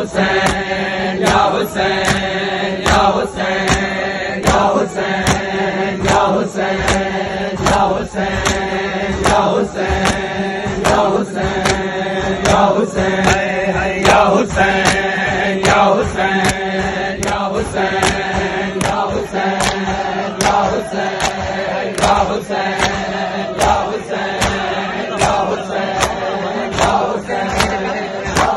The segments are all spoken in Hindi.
हुसैन या हुसैन या हुसैन या हुसैन या हुसैन या हुसैन या हुसैन या हुसैन या हुसैन या हुसैन या हुसैन या हुसैन या हुसैन या हुसैन या हुसैन या हुसैन या हुसैन या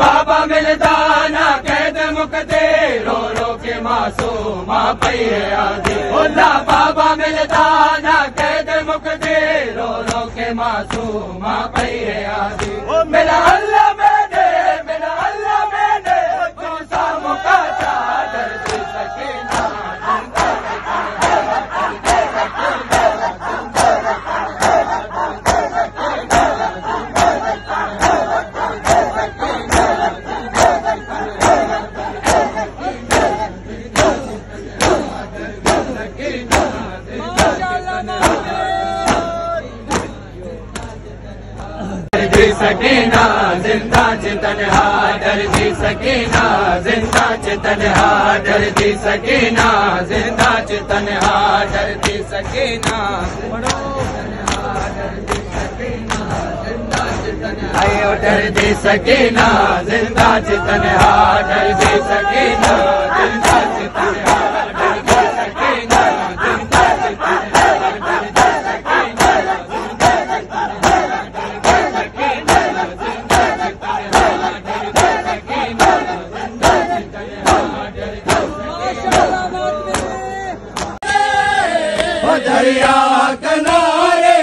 बाबा मिलता ना कैद मुकते रो रो के मासूमा पई है आदि उल्ला बाबा मिलता ना कैद मुकते रो रो के मासूमा पई है आदि मेरा अल्लाह मैंने मेरा अल्लाह मैंने तू सा मुका चादर से सकीना सकीना जिंदा चितनहा डरती सकीना जिंदा चितनहा डरती सकीना जिंदा चितनहा डरती सकीना आयो डरती सकीना जिंदा चितनहा डरती सकीना जिंदा चितनहा डरती सकीना जिंदा चितनहा दरिया किनारे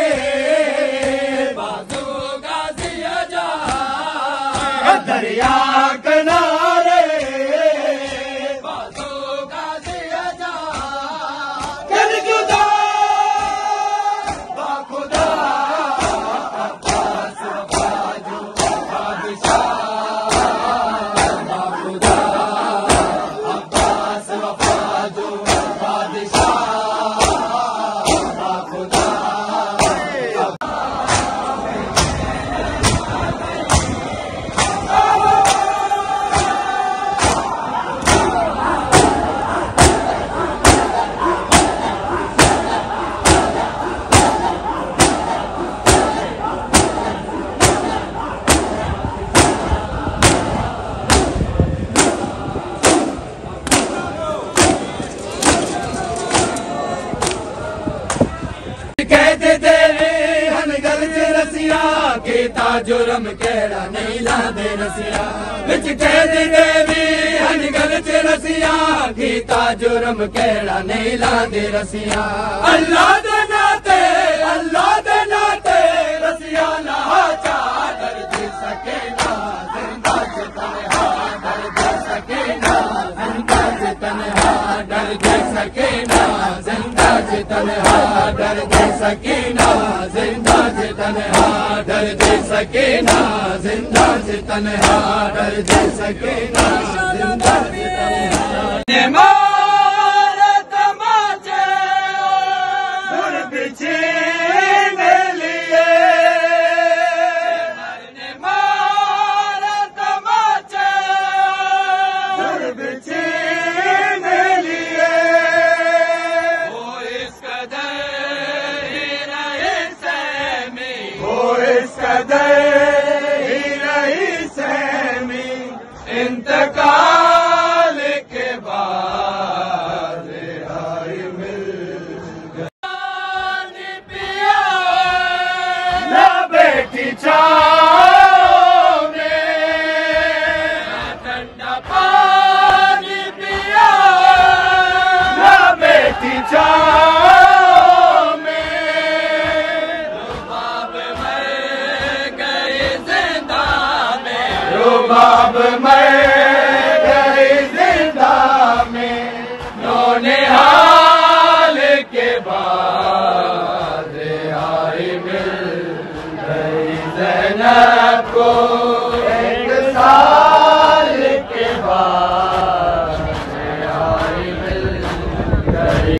बाजू गाजिया जा दरिया किनारे बाजू गाजिया जा कर जुदा बाखुदा अब्बास बाजू बादशाह बाखुदा अब्बास बाजू बादशाह कहते तेरे हनगल च रसिया कीता जुर्म केड़ा नहीं लादे रसिया बिच कहते देवी हनगल च रसिया कीता जुर्म केड़ा नहीं लादे रसिया अल्लाह दे नाते रसिया ना चादर दे सके ना जिंदा तन्हा डर दे सके ना जिंदा तन्हा डर दे सके ना जिंदा तन्हा डर दे सकीना जिंदा तन्हा डर दे सकीना जिंदा तन्हा डर दे सकीना जिंदा तन्हा मार तमाचे और पीछे लिए मार तमाचे और पीछे लिए इंतकाल के बाद आई मिल पिया ना बेटी चाव में ठंडा पानी पिया ना बेटी चाव में रुबाब मर गए जिंदा में रुबाब मर